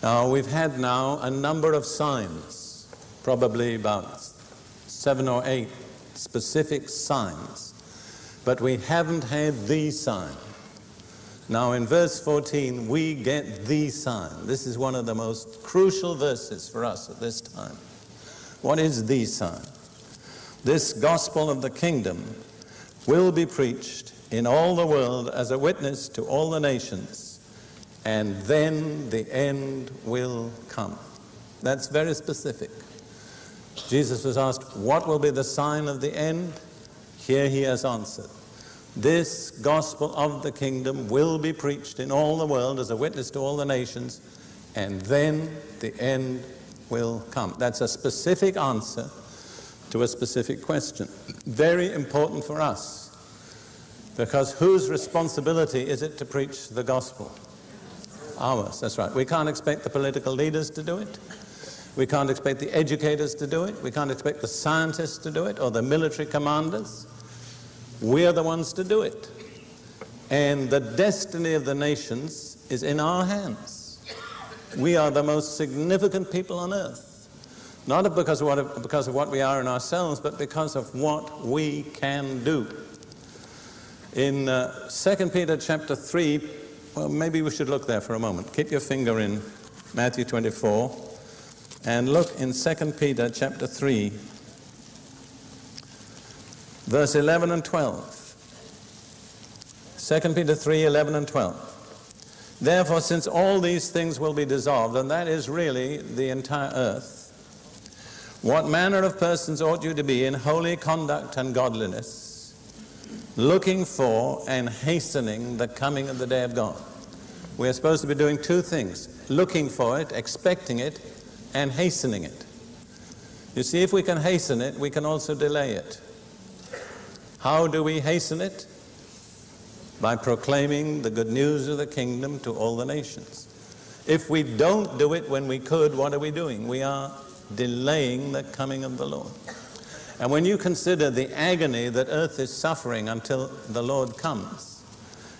Now, we've had now a number of signs, probably about 7 or 8 specific signs, but we haven't had the sign. Now, in verse 14, we get the sign. This is one of the most crucial verses for us at this time. What is the sign? This gospel of the kingdom will be preached in all the world as a witness to all the nations, and then the end will come. That's very specific. Jesus was asked, what will be the sign of the end? Here he has answered. This gospel of the kingdom will be preached in all the world as a witness to all the nations, and then the end will come. That's a specific answer to a specific question. Very important for us, because whose responsibility is it to preach the gospel? Ours, that's right. We can't expect the political leaders to do it. We can't expect the educators to do it. We can't expect the scientists to do it or the military commanders. We are the ones to do it. And the destiny of the nations is in our hands. We are the most significant people on earth, not because of what we are in ourselves, but because of what we can do. In 2 Peter chapter 3, well, maybe we should look there for a moment. Keep your finger in Matthew 24 and look in 2 Peter chapter 3, verse 11 and 12. 2 Peter 3, 11 and 12. Therefore, since all these things will be dissolved, and that is really the entire earth, what manner of persons ought you to be in holy conduct and godliness, looking for and hastening the coming of the day of God? We are supposed to be doing 2 things: looking for it, expecting it, and hastening it. You see, if we can hasten it, we can also delay it. How do we hasten it? By proclaiming the good news of the kingdom to all the nations. If we don't do it when we could, what are we doing? We are delaying the coming of the Lord. And when you consider the agony that earth is suffering until the Lord comes,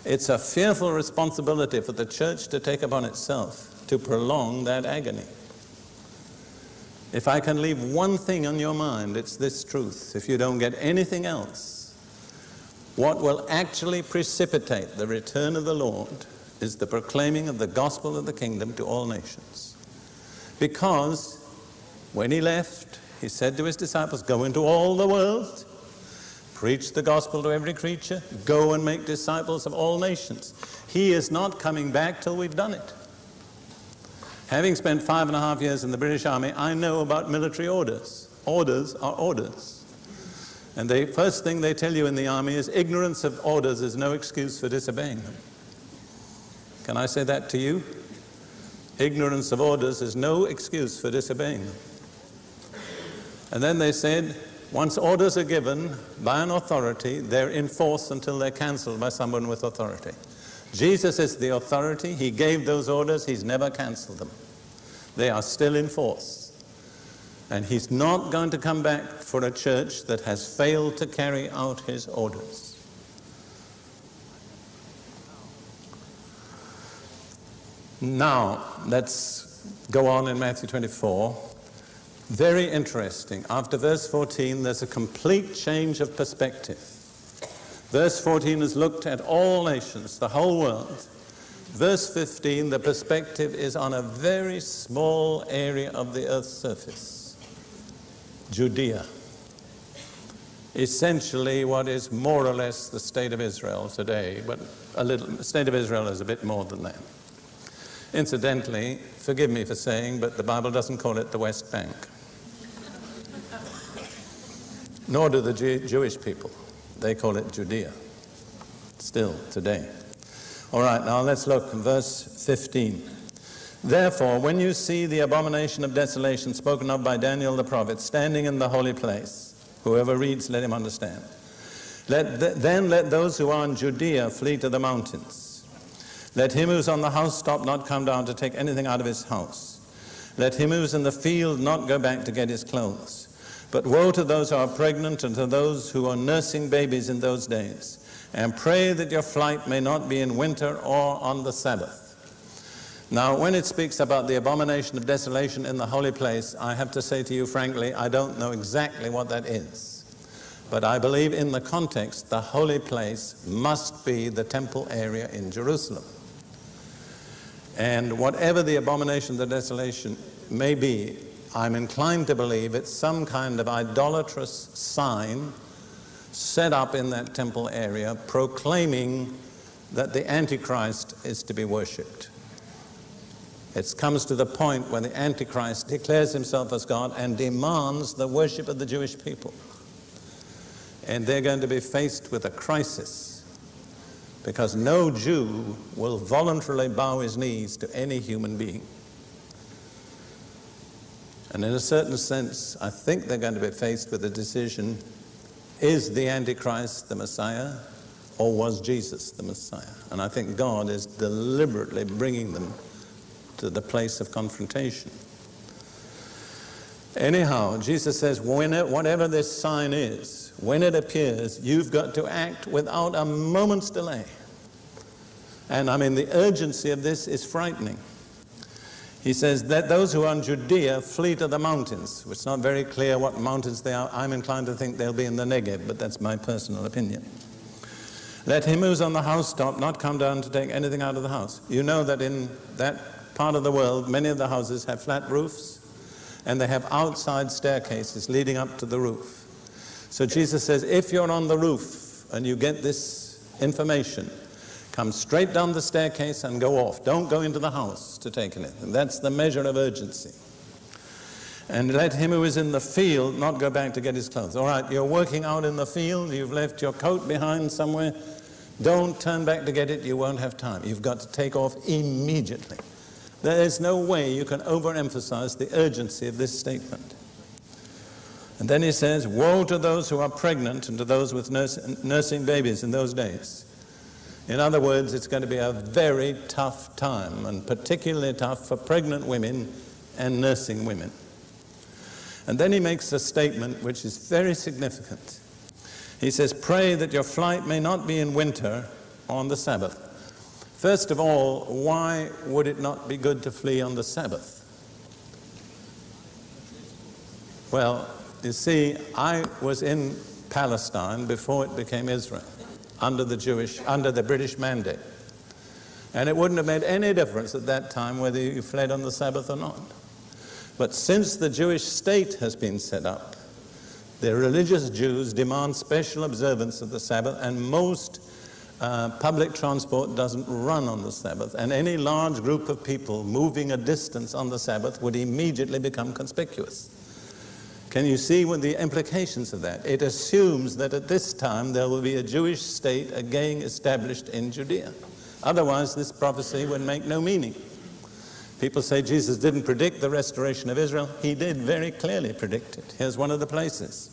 it's a fearful responsibility for the church to take upon itself to prolong that agony. If I can leave one thing on your mind, it's this truth. If you don't get anything else, what will actually precipitate the return of the Lord is the proclaiming of the gospel of the kingdom to all nations. Because when he left, he said to his disciples, go into all the world, preach the gospel to every creature, go and make disciples of all nations. He is not coming back till we've done it. Having spent 5.5 years in the British Army, I know about military orders. Orders are orders. And the first thing they tell you in the army is ignorance of orders is no excuse for disobeying them. Can I say that to you? Ignorance of orders is no excuse for disobeying them. And then they said, once orders are given by an authority, they're in force until they're cancelled by someone with authority. Jesus is the authority. He gave those orders. He's never cancelled them. They are still in force. And he's not going to come back for a church that has failed to carry out his orders. Now, let's go on in Matthew 24. Very interesting. After verse 14, there's a complete change of perspective. Verse 14 has looked at all nations, the whole world. Verse 15, the perspective is on a very small area of the earth's surface. Judea. Essentially what is more or less the state of Israel today, but the state of Israel is a bit more than that. Incidentally, forgive me for saying, but the Bible doesn't call it the West Bank. Nor do the Jewish people. They call it Judea, still today. All right, now let's look at verse 15. Therefore, when you see the abomination of desolation spoken of by Daniel the prophet standing in the holy place, whoever reads, let him understand. Then let those who are in Judea flee to the mountains. Let him who's on the housetop not come down to take anything out of his house. Let him who's in the field not go back to get his clothes. But woe to those who are pregnant and to those who are nursing babies in those days. And pray that your flight may not be in winter or on the Sabbath. Now, when it speaks about the abomination of desolation in the holy place, I have to say to you frankly, I don't know exactly what that is. But I believe in the context, the holy place must be the temple area in Jerusalem. And whatever the abomination of the desolation may be, I'm inclined to believe it's some kind of idolatrous sign set up in that temple area proclaiming that the Antichrist is to be worshipped. It comes to the point when the Antichrist declares himself as God and demands the worship of the Jewish people. And they're going to be faced with a crisis, because no Jew will voluntarily bow his knees to any human being. And in a certain sense, I think they're going to be faced with a decision: is the Antichrist the Messiah, or was Jesus the Messiah? And I think God is deliberately bringing them to the place of confrontation. Anyhow, Jesus says, whatever this sign is, when it appears, you've got to act without a moment's delay. And I mean, the urgency of this is frightening. He says that those who are in Judea flee to the mountains. It's not very clear what mountains they are. I'm inclined to think they'll be in the Negev, but that's my personal opinion. Let him who's on the housetop not come down to take anything out of the house. You know that in that part of the world, many of the houses have flat roofs, and they have outside staircases leading up to the roof. So Jesus says, if you're on the roof and you get this information, come straight down the staircase and go off. Don't go into the house to take anything. That's the measure of urgency. And let him who is in the field not go back to get his clothes. All right, you're working out in the field, you've left your coat behind somewhere. Don't turn back to get it, you won't have time. You've got to take off immediately. There is no way you can overemphasize the urgency of this statement. And then he says, woe to those who are pregnant and to those with nursing babies in those days. In other words, it's going to be a very tough time, and particularly tough for pregnant women and nursing women. And then he makes a statement which is very significant. He says, pray that your flight may not be in winter on the Sabbath. First of all, why would it not be good to flee on the Sabbath? Well, you see, I was in Palestine before it became Israel, under the British mandate. And it wouldn't have made any difference at that time whether you fled on the Sabbath or not. But since the Jewish state has been set up, the religious Jews demand special observance of the Sabbath, and most public transport doesn't run on the Sabbath, and any large group of people moving a distance on the Sabbath would immediately become conspicuous. Can you see what the implications of that? It assumes that at this time there will be a Jewish state again established in Judea. Otherwise, this prophecy would make no meaning. People say Jesus didn't predict the restoration of Israel. He did very clearly predict it. Here's one of the places.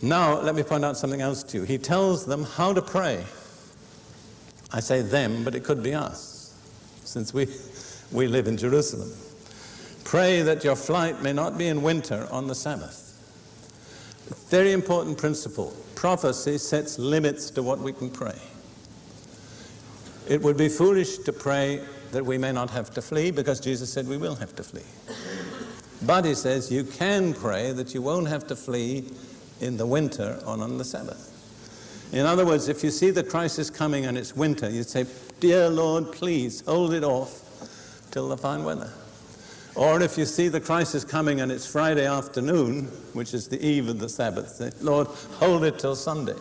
Now, let me point out something else to you. He tells them how to pray. I say them, but it could be us, since we live in Jerusalem. Pray that your flight may not be in winter on the Sabbath. Very important principle. Prophecy sets limits to what we can pray. It would be foolish to pray that we may not have to flee, because Jesus said we will have to flee. But he says you can pray that you won't have to flee in the winter or on the Sabbath. In other words, if you see the crisis coming and it's winter, you'd say, dear Lord, please hold it off till the fine weather. Or if you see the crisis coming and it's Friday afternoon, which is the eve of the Sabbath, say, Lord, hold it till Sunday.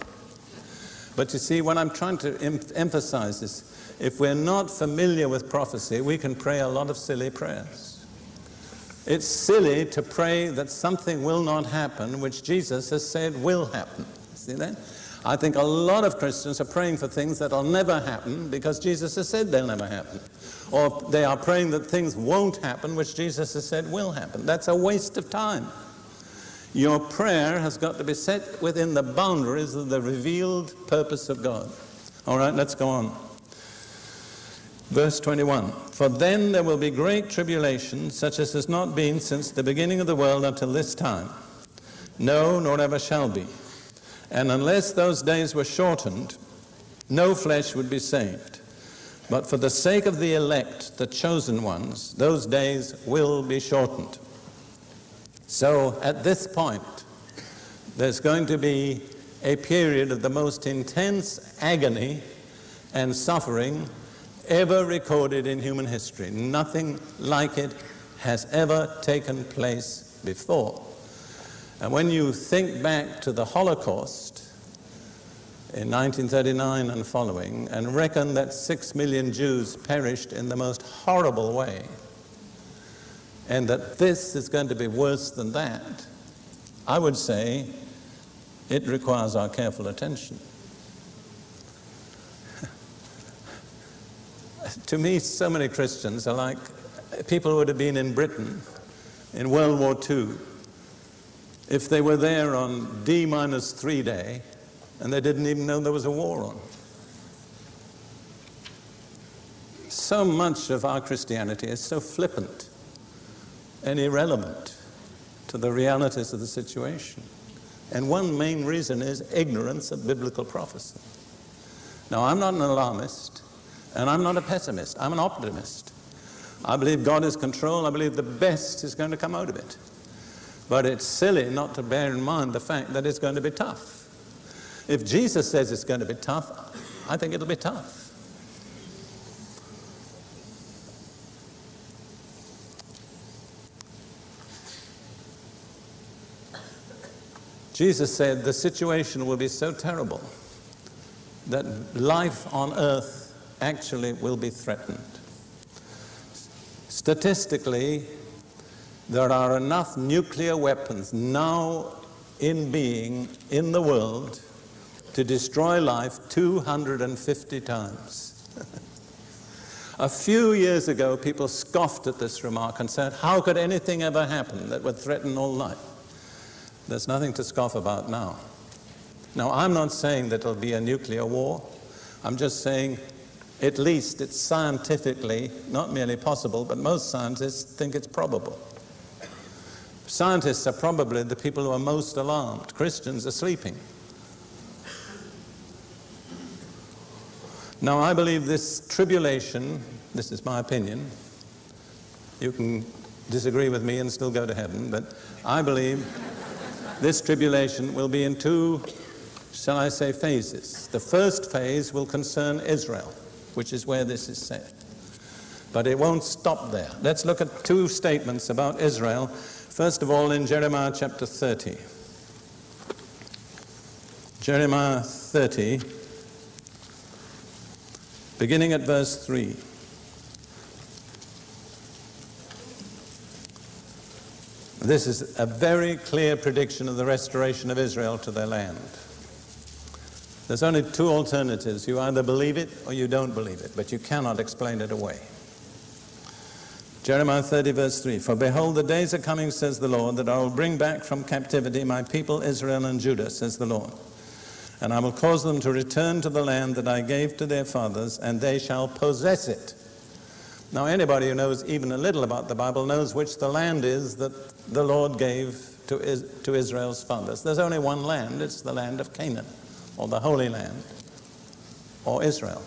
But you see, what I'm trying to emphasize is, if we're not familiar with prophecy, we can pray a lot of silly prayers. It's silly to pray that something will not happen which Jesus has said will happen. See that? I think a lot of Christians are praying for things that will never happen because Jesus has said they'll never happen. Or they are praying that things won't happen which Jesus has said will happen. That's a waste of time. Your prayer has got to be set within the boundaries of the revealed purpose of God. All right, let's go on. Verse 21, for then there will be great tribulation, such as has not been since the beginning of the world until this time. No, nor ever shall be. And unless those days were shortened, no flesh would be saved. But for the sake of the elect, the chosen ones, those days will be shortened. So at this point, there's going to be a period of the most intense agony and suffering ever recorded in human history. Nothing like it has ever taken place before. And when you think back to the Holocaust in 1939 and following, and reckon that 6 million Jews perished in the most horrible way, and that this is going to be worse than that, I would say it requires our careful attention. To me, so many Christians are like people who would have been in Britain in World War II if they were there on D-3 day and they didn't even know there was a war on. So much of our Christianity is so flippant and irrelevant to the realities of the situation. And one main reason is ignorance of biblical prophecy. Now, I'm not an alarmist, and I'm not a pessimist. I'm an optimist. I believe God is in control. I believe the best is going to come out of it. But it's silly not to bear in mind the fact that it's going to be tough. If Jesus says it's going to be tough, I think it'll be tough. Jesus said the situation will be so terrible that life on earth actually will be threatened. Statistically, there are enough nuclear weapons now in being in the world to destroy life 250 times. A few years ago, people scoffed at this remark and said, how could anything ever happen that would threaten all life? There's nothing to scoff about now. Now, I'm not saying that it'll be a nuclear war. I'm just saying at least it's scientifically not merely possible, but most scientists think it's probable. Scientists are probably the people who are most alarmed. Christians are sleeping. Now, I believe this tribulation, this is my opinion, you can disagree with me and still go to heaven, but I believe this tribulation will be in two, shall I say, phases. The first phase will concern Israel, which is where this is said. But it won't stop there. Let's look at two statements about Israel. First of all, in Jeremiah chapter 30. Jeremiah 30, beginning at verse 3. This is a very clear prediction of the restoration of Israel to their land. There's only two alternatives. You either believe it or you don't believe it, but you cannot explain it away. Jeremiah 30, verse 3. For behold, the days are coming, says the Lord, that I will bring back from captivity my people Israel and Judah, says the Lord. And I will cause them to return to the land that I gave to their fathers, and they shall possess it. Now, anybody who knows even a little about the Bible knows which the land is that the Lord gave to Israel's fathers. There's only one land. It's the land of Canaan, or the Holy Land, or Israel.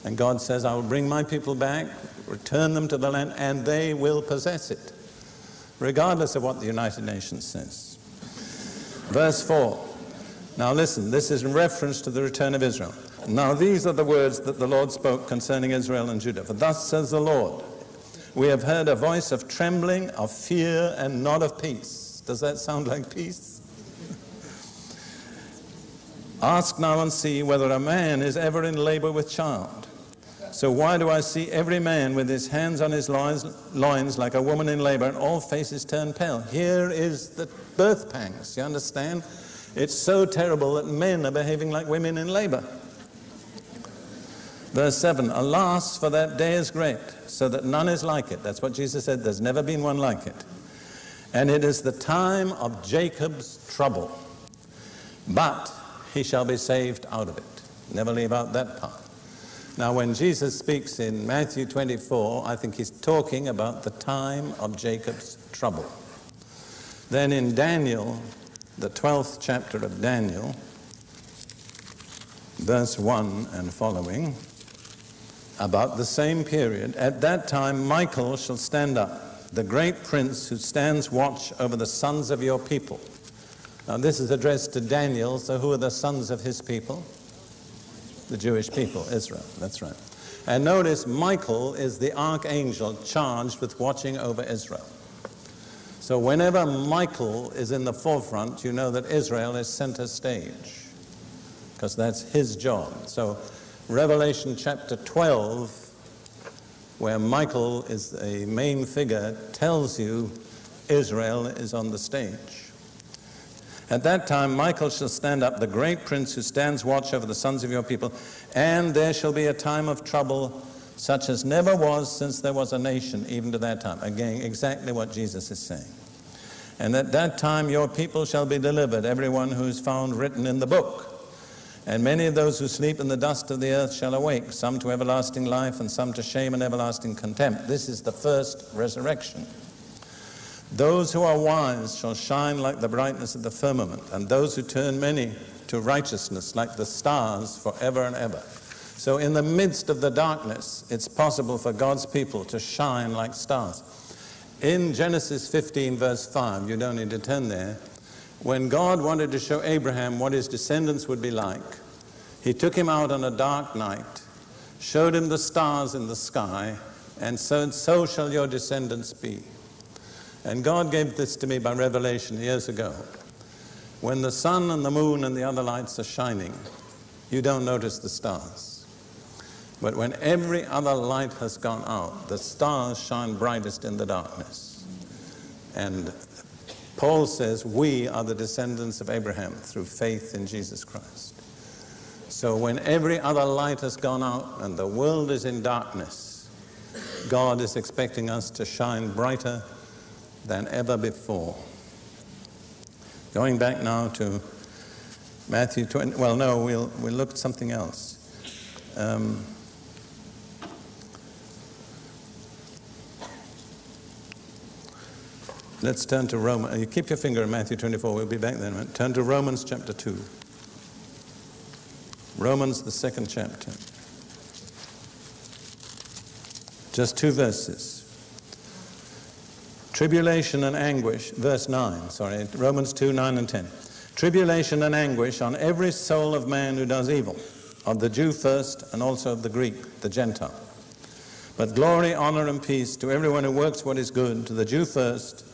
And God says, I will bring my people back, return them to the land, and they will possess it, regardless of what the United Nations says. Verse 4. Now listen, this is in reference to the return of Israel. Now these are the words that the Lord spoke concerning Israel and Judah. For thus says the Lord, we have heard a voice of trembling, of fear, and not of peace. Does that sound like peace? Ask now and see whether a man is ever in labor with child. So why do I see every man with his hands on his loins like a woman in labor, and all faces turn pale? Here is the birth pangs, you understand? It's so terrible that men are behaving like women in labor. Verse 7, alas, for that day is great, so that none is like it. That's what Jesus said, there's never been one like it. And it is the time of Jacob's trouble, but he shall be saved out of it. Never leave out that part. Now, when Jesus speaks in Matthew 24, I think he's talking about the time of Jacob's trouble. Then in Daniel, the 12th chapter of Daniel, verse 1 and following, about the same period, at that time Michael shall stand up, the great prince who stands watch over the sons of your people. Now this is addressed to Daniel, so who are the sons of his people? The Jewish people, Israel, that's right. And notice Michael is the archangel charged with watching over Israel. So whenever Michael is in the forefront, you know that Israel is center stage, because that's his job. So Revelation chapter 12, where Michael is a main figure, tells you Israel is on the stage. At that time Michael shall stand up, the great prince who stands watch over the sons of your people, and there shall be a time of trouble such as never was since there was a nation, even to that time. Again, exactly what Jesus is saying. And at that time your people shall be delivered, everyone who is found written in the book. And many of those who sleep in the dust of the earth shall awake, some to everlasting life and some to shame and everlasting contempt. This is the first resurrection. Those who are wise shall shine like the brightness of the firmament, and those who turn many to righteousness like the stars forever and ever. So in the midst of the darkness, it's possible for God's people to shine like stars. In Genesis 15 verse 5, you don't need to turn there, when God wanted to show Abraham what his descendants would be like, he took him out on a dark night, showed him the stars in the sky, and so shall your descendants be. And God gave this to me by revelation years ago. When the sun and the moon and the other lights are shining, you don't notice the stars. But when every other light has gone out, the stars shine brightest in the darkness. And Paul says we are the descendants of Abraham through faith in Jesus Christ. So when every other light has gone out and the world is in darkness, God is expecting us to shine brighter than ever before. Going back now to Matthew 20, well no, we'll look at something else. Let's turn to Romans. You keep your finger in Matthew 24, we'll be back then. Right? Turn to Romans chapter 2. Romans, the 2nd chapter. Just 2 verses. Tribulation and anguish, verse 9, sorry, Romans 2, 9 and 10. Tribulation and anguish on every soul of man who does evil, of the Jew first and also of the Greek, the Gentile. But glory, honor, and peace to everyone who works what is good, to the Jew first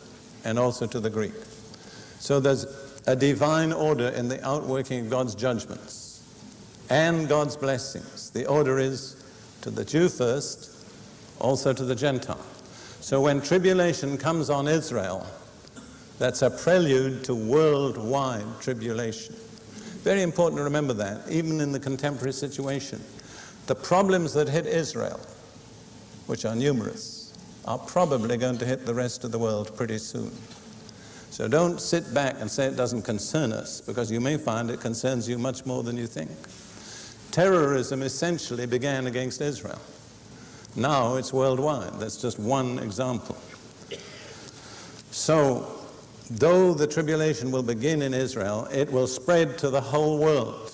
and also to the Greek. So there's a divine order in the outworking of God's judgments and God's blessings. The order is to the Jew first, also to the Gentile. So when tribulation comes on Israel, that's a prelude to worldwide tribulation. Very important to remember that, even in the contemporary situation. The problems that hit Israel, which are numerous, are probably going to hit the rest of the world pretty soon. So don't sit back and say it doesn't concern us, because you may find it concerns you much more than you think. Terrorism essentially began against Israel. Now it's worldwide. That's just one example. So, though the tribulation will begin in Israel, it will spread to the whole world.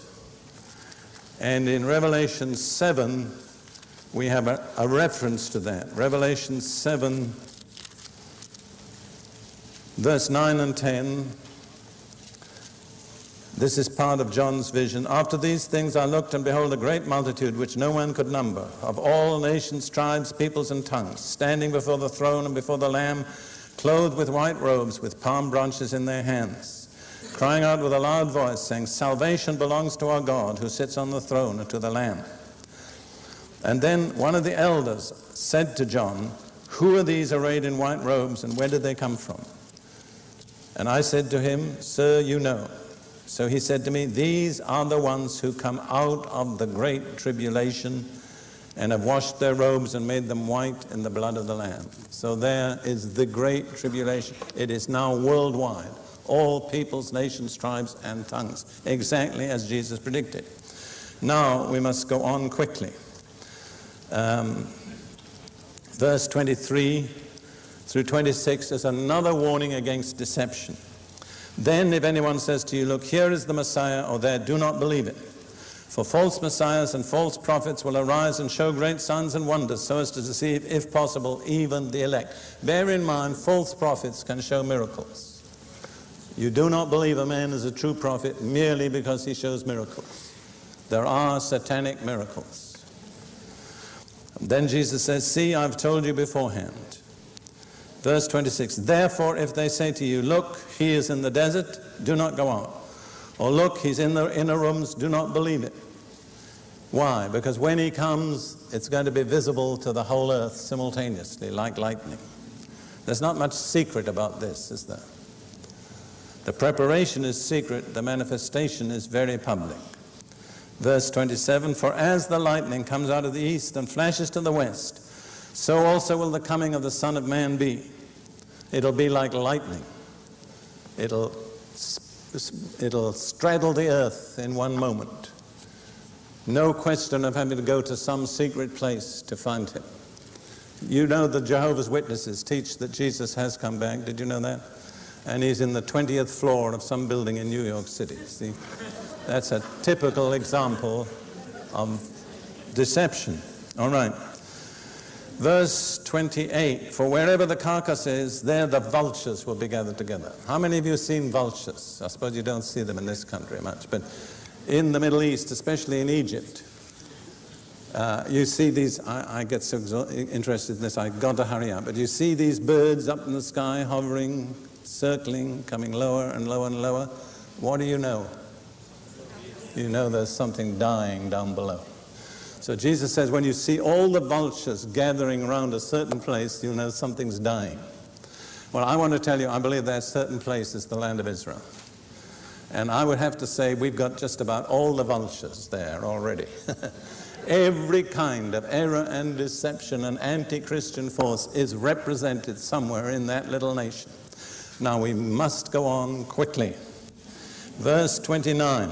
And in Revelation 7, we have a reference to that. Revelation 7, verse 9 and 10. This is part of John's vision. After these things I looked, and behold, a great multitude, which no one could number, of all nations, tribes, peoples, and tongues, standing before the throne and before the Lamb, clothed with white robes, with palm branches in their hands, crying out with a loud voice, saying, Salvation belongs to our God, who sits on the throne, and to the Lamb. And then one of the elders said to John, Who are these arrayed in white robes, and where did they come from? And I said to him, Sir, you know. So he said to me, These are the ones who come out of the great tribulation and have washed their robes and made them white in the blood of the Lamb. So there is the great tribulation. It is now worldwide. All peoples, nations, tribes, and tongues. Exactly as Jesus predicted. Now we must go on quickly. Verse 23 through 26 is another warning against deception. Then if anyone says to you, Look, here is the Messiah, or there, do not believe it. For false messiahs and false prophets will arise and show great signs and wonders, so as to deceive, if possible, even the elect. Bear in mind, false prophets can show miracles. You do not believe a man is a true prophet merely because he shows miracles. There are satanic miracles. Then Jesus says, see, I've told you beforehand. Verse 26, therefore, if they say to you, look, he is in the desert, do not go out. Or look, he's in the inner rooms, do not believe it. Why? Because when he comes, it's going to be visible to the whole earth simultaneously, like lightning. There's not much secret about this, is there? The preparation is secret, the manifestation is very public. Verse 27, for as the lightning comes out of the east and flashes to the west, so also will the coming of the Son of Man be. It'll be like lightning. It'll straddle the earth in one moment. No question of having to go to some secret place to find him. You know the Jehovah's Witnesses teach that Jesus has come back. Did you know that? And he's in the 20th floor of some building in New York City. See, that's a typical example of deception. All right. Verse 28, for wherever the carcass is, there the vultures will be gathered together. How many of you have seen vultures? I suppose you don't see them in this country much, but in the Middle East, especially in Egypt, you see these, I get so interested in this, I've got to hurry up, but you see these birds up in the sky hovering, circling, coming lower and lower and lower. What do you know? You know there's something dying down below. So Jesus says when you see all the vultures gathering around a certain place, you know something's dying. Well, I want to tell you, I believe that certain place is the land of Israel. And I would have to say we've got just about all the vultures there already. Every kind of error and deception and anti-Christian force is represented somewhere in that little nation. Now we must go on quickly. Verse 29.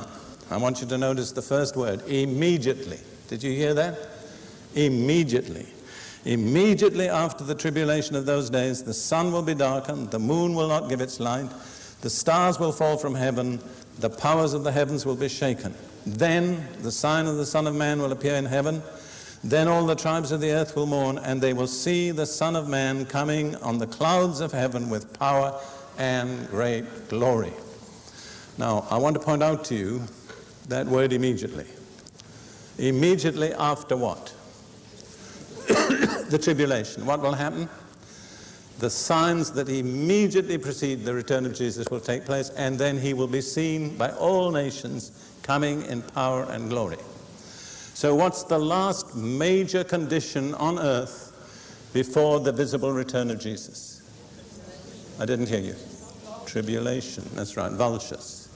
I want you to notice the first word, immediately. Did you hear that? Immediately. Immediately after the tribulation of those days, the sun will be darkened, the moon will not give its light, the stars will fall from heaven, the powers of the heavens will be shaken. Then the sign of the Son of Man will appear in heaven. Then all the tribes of the earth will mourn, and they will see the Son of Man coming on the clouds of heaven with power and great glory. Now, I want to point out to you that word immediately. Immediately after what? The tribulation. What will happen? The signs that immediately precede the return of Jesus will take place, and then he will be seen by all nations coming in power and glory. So what's the last major condition on earth before the visible return of Jesus? I didn't hear you. Tribulation. That's right. Vultures.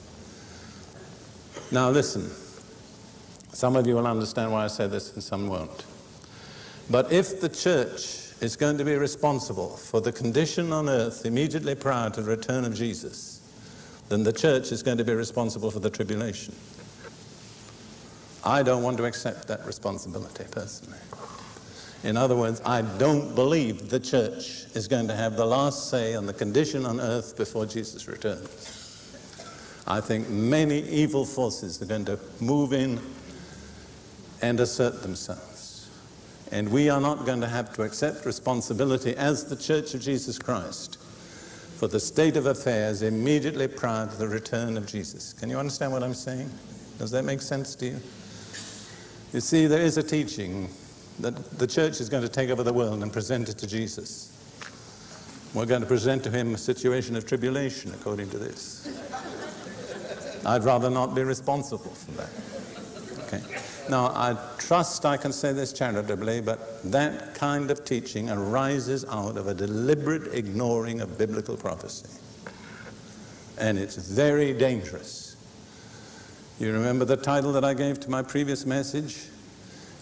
Now listen. Some of you will understand why I say this and some won't. But if the church is going to be responsible for the condition on earth immediately prior to the return of Jesus, then the church is going to be responsible for the tribulation. I don't want to accept that responsibility personally. In other words, I don't believe the church is going to have the last say on the condition on earth before Jesus returns. I think many evil forces are going to move in and assert themselves. And we are not going to have to accept responsibility as the Church of Jesus Christ for the state of affairs immediately prior to the return of Jesus. Can you understand what I'm saying? Does that make sense to you? You see, there is a teaching that the church is going to take over the world and present it to Jesus. We're going to present to him a situation of tribulation, according to this. I'd rather not be responsible for that. Okay. Now, I trust I can say this charitably, but that kind of teaching arises out of a deliberate ignoring of biblical prophecy. And it's very dangerous. You remember the title that I gave to my previous message?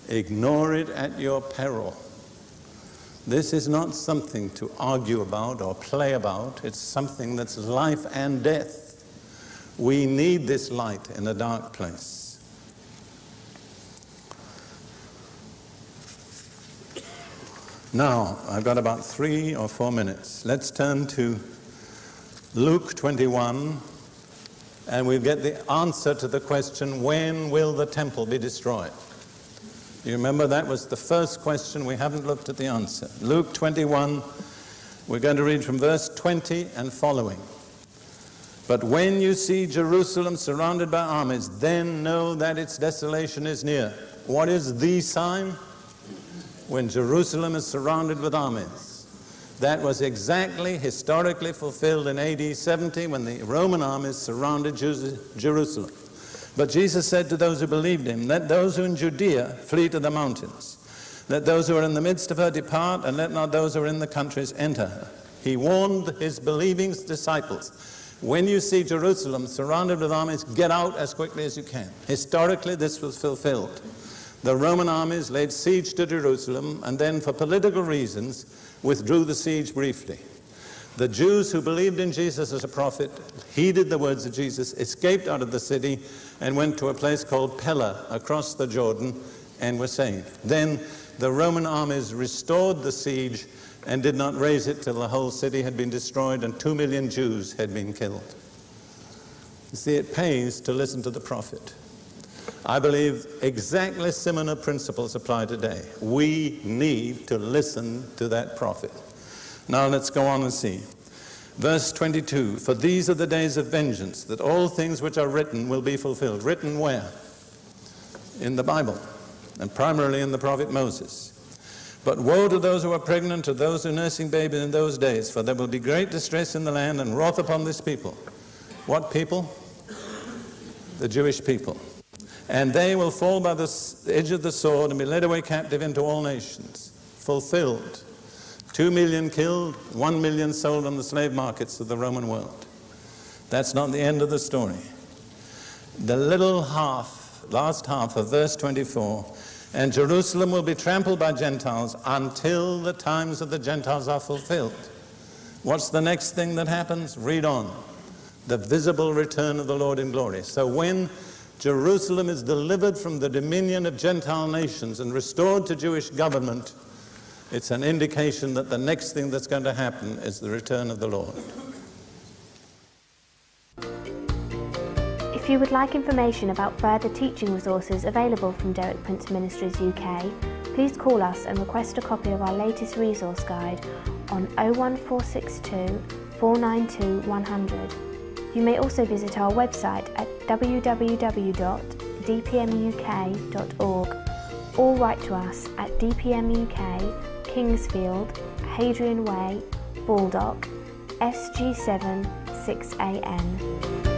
Ignore it at your peril. This is not something to argue about or play about. It's something that's life and death. We need this light in a dark place. Now, I've got about 3 or 4 minutes. Let's turn to Luke 21, and we'll get the answer to the question, when will the temple be destroyed? You remember that was the first question. We haven't looked at the answer. Luke 21, we're going to read from verse 20 and following. But when you see Jerusalem surrounded by armies, then know that its desolation is near. What is the sign? When Jerusalem is surrounded with armies. That was exactly historically fulfilled in AD 70 when the Roman armies surrounded Jerusalem. But Jesus said to those who believed him, let those who in Judea flee to the mountains. Let those who are in the midst of her depart, and let not those who are in the countries enter her. He warned his believing disciples, when you see Jerusalem surrounded with armies, get out as quickly as you can. Historically, this was fulfilled. The Roman armies laid siege to Jerusalem and then, for political reasons, withdrew the siege briefly. The Jews who believed in Jesus as a prophet, heeded the words of Jesus, escaped out of the city and went to a place called Pella across the Jordan and were saved. Then the Roman armies restored the siege and did not raise it till the whole city had been destroyed and 2 million Jews had been killed. You see, it pays to listen to the prophet. I believe exactly similar principles apply today. We need to listen to that prophet. Now let's go on and see. Verse 22, for these are the days of vengeance, that all things which are written will be fulfilled. Written where? In the Bible, and primarily in the prophet Moses. But woe to those who are pregnant, to those who are nursing babies in those days, for there will be great distress in the land and wrath upon this people. What people? The Jewish people. And they will fall by the edge of the sword and be led away captive into all nations. Fulfilled. 2 million killed, 1 million sold on the slave markets of the Roman world. That's not the end of the story. The little half, last half of verse 24, and Jerusalem will be trampled by Gentiles until the times of the Gentiles are fulfilled. What's the next thing that happens? Read on. The visible return of the Lord in glory. So when Jerusalem is delivered from the dominion of Gentile nations and restored to Jewish government, it's an indication that the next thing that's going to happen is the return of the Lord. If you would like information about further teaching resources available from Derek Prince Ministries UK, please call us and request a copy of our latest resource guide on 01462 492 100. You may also visit our website at www.dpmuk.org or write to us at DPMUK, Kingsfield, Hadrian Way, Baldock, SG7 6AN.